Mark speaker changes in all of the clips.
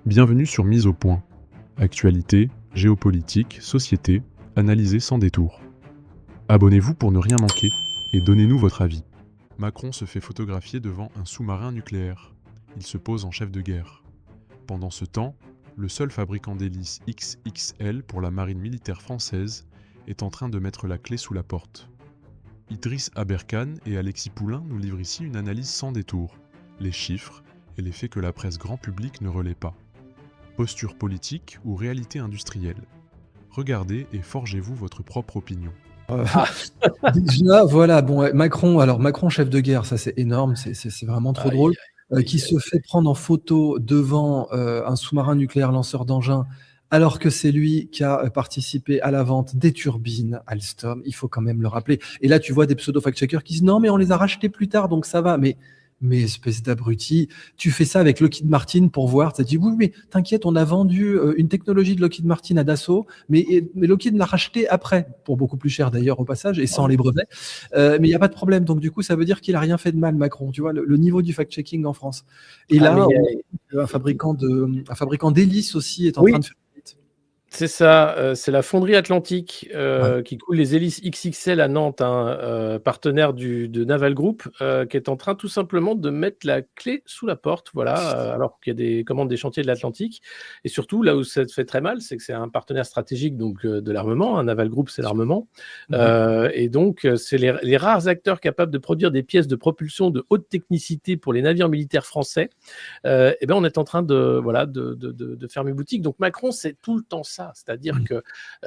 Speaker 1: Bienvenue sur Mise au point. Actualité, géopolitique, société, analysée sans détour. Abonnez-vous pour ne rien manquer et donnez-nous votre avis. Macron se fait photographier devant un sous-marin nucléaire. Il se pose en chef de guerre. Pendant ce temps, le seul fabricant d'hélices XXL pour la marine militaire française est en train de mettre la clé sous la porte. Idriss Aberkan et Alexis Poulain nous livrent ici une analyse sans détour, les chiffres et les faits que la presse grand public ne relaie pas. Posture politique ou réalité industrielle. Regardez et forgez-vous votre propre opinion.
Speaker 2: Déjà, voilà, bon, Macron, chef de guerre, ça c'est énorme, c'est vraiment trop drôle. Qui se fait prendre en photo devant un sous-marin nucléaire lanceur d'engins, alors que c'est lui qui a participé à la vente des turbines Alstom, il faut quand même le rappeler. Et là, tu vois des pseudo-fact-checkers qui disent non, mais on les a rachetés plus tard, donc ça va. Mais espèce d'abruti, tu fais ça avec Lockheed Martin pour voir, tu as dit oui, mais t'inquiète, on a vendu une technologie de Lockheed Martin à Dassault, mais Lockheed l'a racheté après, pour beaucoup plus cher d'ailleurs au passage, et sans les brevets, mais il n'y a pas de problème, donc du coup ça veut dire qu'il a rien fait de mal, Macron, tu vois, le niveau du fact-checking en France. Et là, un fabricant d'hélices aussi est en train de faire.
Speaker 3: C'est ça, c'est la fonderie Atlantique qui coule les hélices XXL à Nantes, partenaire de Naval Group, qui est en train tout simplement de mettre la clé sous la porte, voilà, alors qu'il y a des commandes des chantiers de l'Atlantique. Et surtout, là où ça te fait très mal, c'est que c'est un partenaire stratégique donc, de l'armement, Naval Group, c'est l'armement. Et donc, c'est les rares acteurs capables de produire des pièces de propulsion de haute technicité pour les navires militaires français. Et ben, on est en train de fermer boutique. Donc, Macron, c'est tout le temps ça. C'est-à-dire que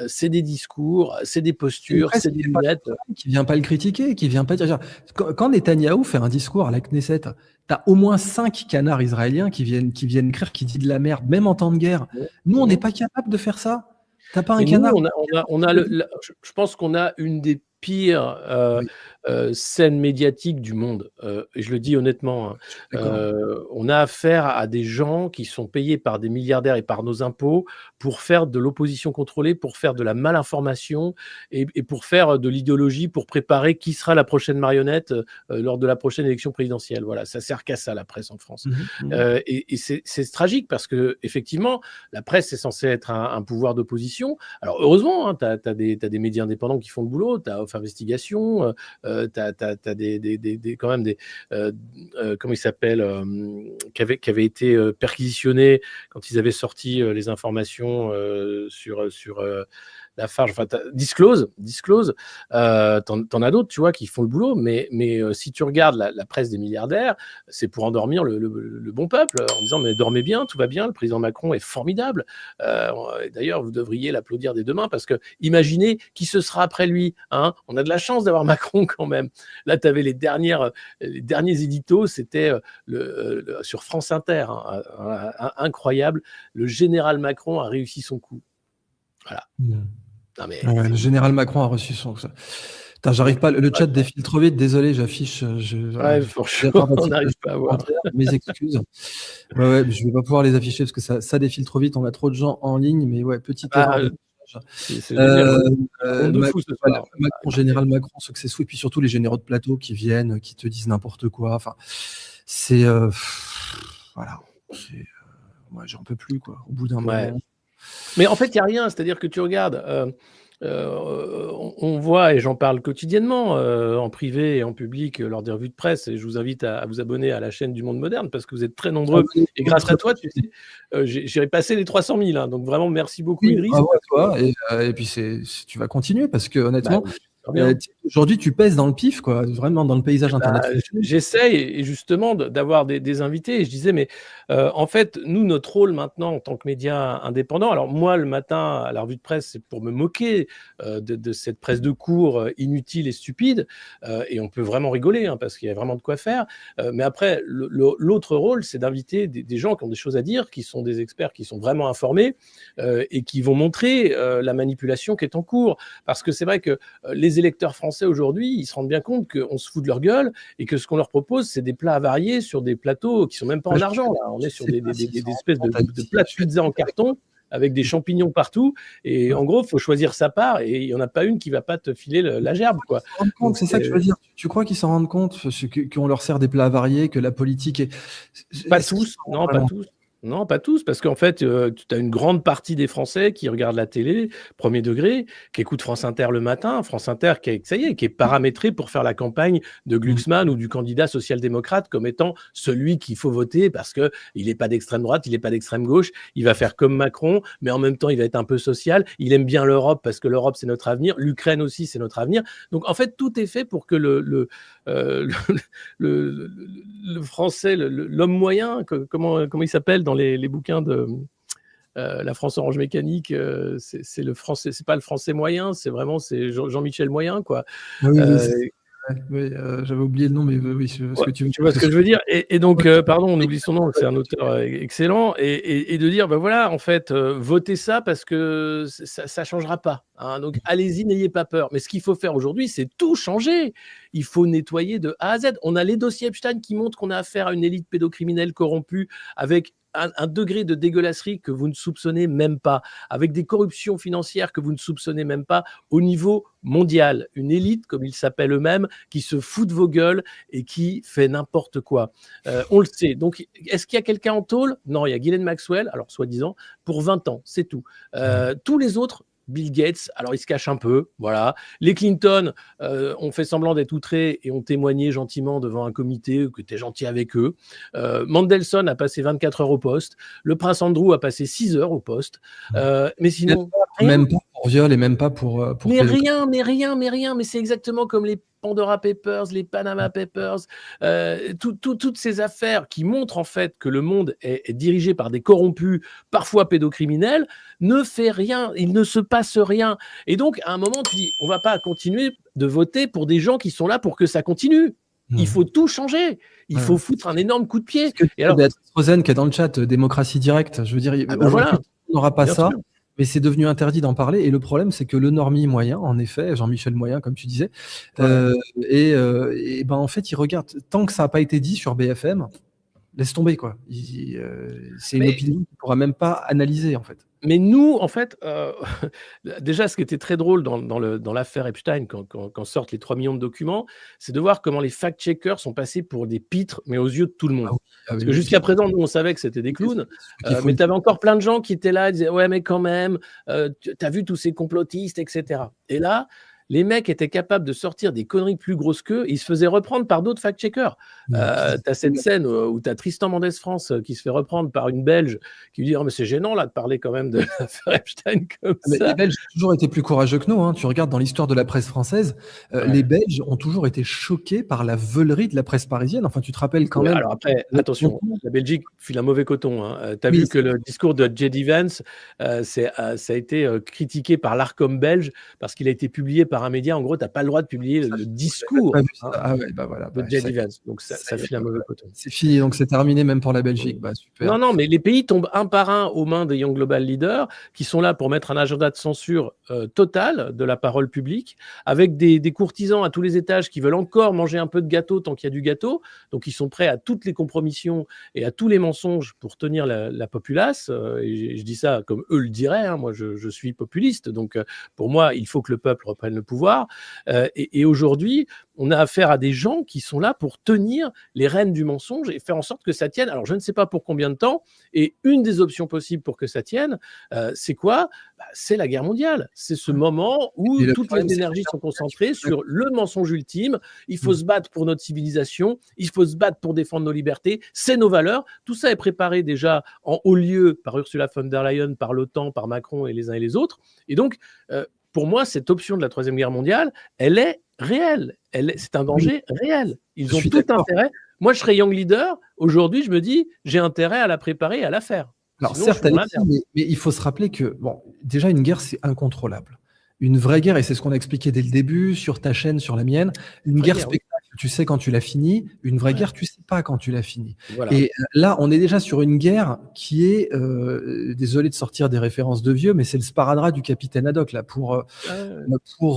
Speaker 3: c'est des discours, c'est des postures, c'est des lunettes.
Speaker 2: Qui vient pas le critiquer, qui vient pas dire. Quand Netanyahou fait un discours à la Knesset, t'as au moins 5 canards israéliens qui viennent écrire, qui dit de la merde, même en temps de guerre. Nous, on n'est pas capable de faire ça. T'as pas un canard.
Speaker 3: Je pense qu'on a une des pires scènes médiatiques du monde. Et je le dis honnêtement. On a affaire à des gens qui sont payés par des milliardaires et par nos impôts pour faire de l'opposition contrôlée, pour faire de la malinformation et pour faire de l'idéologie, pour préparer qui sera la prochaine marionnette lors de la prochaine élection présidentielle. Voilà, ça sert qu'à ça, la presse en France. Et c'est tragique parce que effectivement, la presse est censée être un pouvoir d'opposition. Alors heureusement, tu as des médias indépendants qui font le boulot, tu as Investigation, t'as quand même des comment ils s'appellent qui avaient été perquisitionnés quand ils avaient sorti les informations sur Lafarge, enfin, Disclose, t'en as d'autres, tu vois, qui font le boulot, mais si tu regardes la presse des milliardaires, c'est pour endormir le bon peuple, en disant, mais dormez bien, tout va bien, le président Macron est formidable. D'ailleurs, vous devriez l'applaudir dès demain, parce que imaginez qui ce sera après lui, hein. On a de la chance d'avoir Macron quand même. Là, tu avais les derniers éditos, c'était sur France Inter, incroyable, le général Macron a réussi son coup. Voilà.
Speaker 2: Non, mais le général Macron a reçu son. Putain, j'arrive pas. Le chat défile trop vite. Désolé, j'affiche.
Speaker 3: On n'arrive pas à voir.
Speaker 2: Mes excuses. Ouais, je vais pas pouvoir les afficher parce que ça défile trop vite. On a trop de gens en ligne, mais ouais, petite erreur. Macron, général Macron, successful, et puis surtout les généraux de plateau qui viennent, qui te disent n'importe quoi. Enfin, c'est voilà. Moi, j'en peux plus quoi. Au bout d'un moment.
Speaker 3: Mais en fait, il n'y a rien. C'est-à-dire que tu regardes, on voit, et j'en parle quotidiennement, en privé et en public, lors des revues de presse, et je vous invite à vous abonner à la chaîne du Monde Moderne, parce que vous êtes très nombreux. Et grâce à toi, tu sais, j'ai passé les 300 000. Hein, donc vraiment, merci beaucoup, Idriss.
Speaker 2: Bravo à toi. Et puis, tu vas continuer, parce que honnêtement... aujourd'hui, tu pèses dans le pif, quoi, vraiment dans le paysage internet.
Speaker 3: J'essaye, et justement d'avoir des invités. Et je disais, mais en fait, nous, notre rôle maintenant en tant que média indépendant, alors moi, le matin, à la revue de presse, c'est pour me moquer de cette presse de cours inutile et stupide. Et on peut vraiment rigoler, hein, parce qu'il y a vraiment de quoi faire. Mais après, l'autre rôle, c'est d'inviter des gens qui ont des choses à dire, qui sont des experts, qui sont vraiment informés et qui vont montrer la manipulation qui est en cours. Parce que c'est vrai que les électeurs français aujourd'hui, ils se rendent bien compte qu'on se fout de leur gueule et que ce qu'on leur propose, c'est des plats avariés sur des plateaux qui sont même pas en argent. Là. On est sur des espèces de plats de pizza en carton avec des champignons partout. Et en gros, il faut choisir sa part et il n'y en a pas une qui ne va pas te filer la gerbe, quoi.
Speaker 2: C'est ça que je veux dire. Tu crois qu'ils s'en rendent compte qu'on leur sert des plats avariés, que la politique est...
Speaker 3: Pas tous, non, pas tous. Non, pas tous, parce qu'en fait, tu as une grande partie des Français qui regardent la télé, premier degré, qui écoutent France Inter le matin. France Inter ça y est, qui est paramétré pour faire la campagne de
Speaker 2: Mmh.
Speaker 3: Glucksmann ou du candidat social-démocrate comme étant celui qu'il faut voter parce qu'il n'est pas d'extrême droite, il n'est pas d'extrême gauche, il va faire comme Macron, mais en même temps, il va être un peu social. Il aime bien l'Europe parce que l'Europe, c'est notre avenir. L'Ukraine aussi, c'est notre avenir. Donc, en fait, tout est fait pour que euh, le Français, l'homme moyen, comment il s'appelle dans les bouquins de La France Orange Mécanique, c'est le français, c'est pas le français moyen, c'est Jean-Michel Moyen, quoi.
Speaker 2: Ah oui, oui,
Speaker 3: Euh,
Speaker 2: oui, j'avais oublié le nom, mais oui, ce
Speaker 3: Ouais,
Speaker 2: que tu veux
Speaker 3: tu vois ce
Speaker 2: dire.
Speaker 3: que je veux dire? Et donc,
Speaker 2: Ouais.
Speaker 3: pardon, on oublie son nom, c'est un auteur excellent, et de dire, ben voilà, en fait, votez ça parce que ça changera pas, hein, donc allez-y, n'ayez pas peur. Mais ce qu'il faut faire aujourd'hui, c'est tout changer. Il faut nettoyer de A à Z. On a les dossiers Epstein qui montrent qu'on a affaire à une élite pédocriminelle corrompue avec un degré de dégueulasserie que vous ne soupçonnez même pas, avec des corruptions financières que vous ne soupçonnez même pas au niveau mondial. Une élite, comme ils s'appellent eux-mêmes, qui se fout de vos gueules et qui fait n'importe quoi. On le sait. Donc, est-ce qu'il y a quelqu'un en tôle? Non, il y a Ghislaine Maxwell, alors soi-disant, pour 20 ans, c'est tout. Tous les autres, Bill Gates, alors il se cache un peu, voilà. Les Clinton ont fait semblant d'être outrés et ont témoigné gentiment devant un comité que tu es gentil avec eux. Mandelson a passé 24 heures au poste. Le prince Andrew a passé 6 heures au poste. Mais sinon, rien.
Speaker 2: Même pas pour viol et même pas pour
Speaker 3: Mais
Speaker 2: pédocriminalité.
Speaker 3: rien, mais c'est exactement comme les Pandora Papers, les Panama Papers, toutes ces affaires qui montrent en fait que le monde est dirigé par des corrompus, parfois pédocriminels, ne fait rien, il ne se passe rien. Et donc, à un moment, tu dis, on va pas continuer de voter pour des gens qui sont là pour que ça continue. Il faut tout changer. Il faut foutre un énorme coup de pied.
Speaker 2: Et alors, Béatrice Rosen qui est dans le chat, démocratie directe, je veux dire,
Speaker 3: ah ben
Speaker 2: aujourd'hui,
Speaker 3: voilà,
Speaker 2: on n'aura pas
Speaker 3: bien
Speaker 2: ça.
Speaker 3: sûr.
Speaker 2: Mais c'est devenu interdit d'en parler. Et le problème, c'est que le normie moyen, en effet, Jean-Michel Moyen, comme tu disais, et ben en fait, il regarde. Tant que ça n'a pas été dit sur BFM, laisse tomber, quoi. C'est une opinion qu'il ne pourra même pas analyser, en fait.
Speaker 3: Mais nous, en fait, déjà, ce qui était très drôle dans l'affaire Epstein, quand sortent les 3 millions de documents, c'est de voir comment les fact-checkers sont passés pour des pitres, mais aux yeux de tout le monde. Parce que jusqu'à présent, nous, on savait que c'était des clowns, mais tu avais encore plein de gens qui étaient là, et disaient « Ouais, mais quand même, tu as vu tous ces complotistes, etc. » Et là, les mecs étaient capables de sortir des conneries plus grosses qu'eux, et ils se faisaient reprendre par d'autres fact-checkers. Tu as cette scène où tu as Tristan Mendès France qui se fait reprendre par une Belge qui lui dit « Oh, mais c'est gênant là de parler quand même de l'affaire Epstein comme ça. »
Speaker 2: Les Belges ont toujours été plus courageux que nous. Hein. Tu regardes dans l'histoire de la presse française, les Belges ont toujours été choqués par la veulerie de la presse parisienne. Enfin, tu te rappelles quand même.
Speaker 3: Alors après, attention, la Belgique file un mauvais coton. Hein. Tu as vu que le discours de J.D. Vance, ça a été critiqué par l'Arcom belge parce qu'il a été publié par un média. En gros, tu n'as pas le droit de publier le discours de J.D. Vance. Donc ça file un mauvais coton.
Speaker 2: C'est fini, donc c'est terminé même pour la Belgique. Bah, super.
Speaker 3: Non, mais les pays tombent un par un aux mains des Young Global Leaders qui sont là pour mettre un agenda de censure total de la parole publique, avec des courtisans à tous les étages qui veulent encore manger un peu de gâteau tant qu'il y a du gâteau. Donc ils sont prêts à toutes les compromissions et à tous les mensonges pour tenir la populace. Et je dis ça comme eux le diraient. Hein. Moi, je suis populiste. Donc pour moi, il faut que le peuple reprenne le pouvoir. Et aujourd'hui, on a affaire à des gens qui sont là pour tenir les rênes du mensonge et faire en sorte que ça tienne. Alors, je ne sais pas pour combien de temps. Et une des options possibles pour que ça tienne, c'est quoi? C'est la guerre mondiale. C'est ce moment où toutes les énergies sont concentrées sur le mensonge ultime. Il faut se battre pour notre civilisation. Il faut se battre pour défendre nos libertés. C'est nos valeurs. Tout ça est préparé déjà en haut lieu par Ursula von der Leyen, par l'OTAN, par Macron et les uns et les autres. Et donc, pour moi, cette option de la Troisième Guerre mondiale, elle est réelle. C'est un danger réel. Ils ont tout intérêt. Moi, je serais Young Leader. Aujourd'hui, je me dis, j'ai intérêt à la préparer et à la faire.
Speaker 2: Alors, sinon, certes, mais il faut se rappeler que, bon, déjà, une guerre, c'est incontrôlable. Une vraie guerre, et c'est ce qu'on a expliqué dès le début, sur ta chaîne, sur la mienne, une guerre spectacle, tu sais quand tu l'as fini, une vraie guerre, tu sais pas quand tu l'as fini. Voilà. Et là, on est déjà sur une guerre qui est, désolé de sortir des références de vieux, mais c'est le sparadrap du capitaine Haddock, là, pour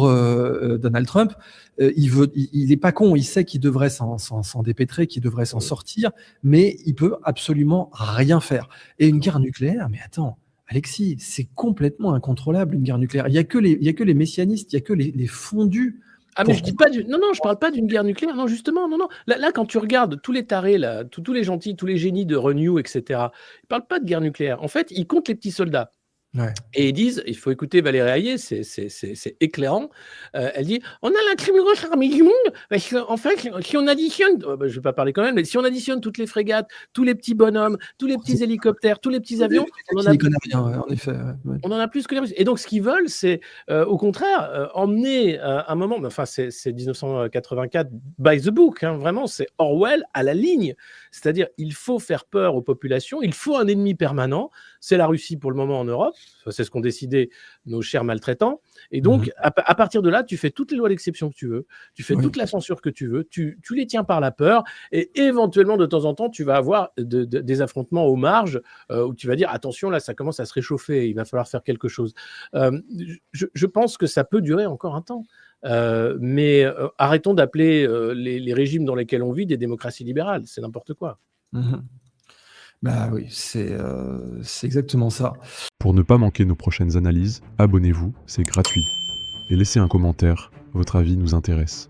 Speaker 2: Donald Trump. Il est pas con, il sait qu'il devrait s'en dépêtrer, qu'il devrait s'en sortir, mais il peut absolument rien faire. Et une guerre nucléaire, mais attends, Alexis, c'est complètement incontrôlable une guerre nucléaire. Il y a que les messianistes, il y a que les fondus
Speaker 3: Ah, mais je dis pas non, non, je parle pas d'une guerre nucléaire. Non, justement, non, non. Là, quand tu regardes tous les tarés, là, tous les gentils, tous les génies de Renew, etc., ils parlent pas de guerre nucléaire. En fait, ils comptent les petits soldats.
Speaker 2: Ouais.
Speaker 3: Et ils disent, il faut écouter Valérie Hayé, c'est éclairant. Elle dit, on a la plus grosse armée du monde, parce qu'en fait, si on additionne, je vais pas parler quand même, mais si on additionne toutes les frégates, tous les petits bonhommes, tous les petits hélicoptères, tous les petits avions, on en a
Speaker 2: rien, en effet. Ouais.
Speaker 3: on en a plus que les Russes. Et donc, ce qu'ils veulent, c'est, au contraire, emmener un moment, mais enfin, c'est 1984 by the book, hein, vraiment, c'est Orwell à la ligne. C'est-à-dire, il faut faire peur aux populations, il faut un ennemi permanent. C'est la Russie pour le moment en Europe, c'est ce qu'ont décidé nos chers maltraitants. Et donc, à partir de là, tu fais toutes les lois d'exception que tu veux, tu fais toute la censure que tu veux, tu les tiens par la peur, et éventuellement, de temps en temps, tu vas avoir des affrontements aux marges, où tu vas dire, attention, là, ça commence à se réchauffer, il va falloir faire quelque chose. Je pense que ça peut durer encore un temps. Mais arrêtons d'appeler les régimes dans lesquels on vit des démocraties libérales, c'est n'importe quoi.
Speaker 2: Bah oui, c'est exactement ça.
Speaker 1: Pour ne pas manquer nos prochaines analyses, abonnez-vous, c'est gratuit. Et laissez un commentaire, votre avis nous intéresse.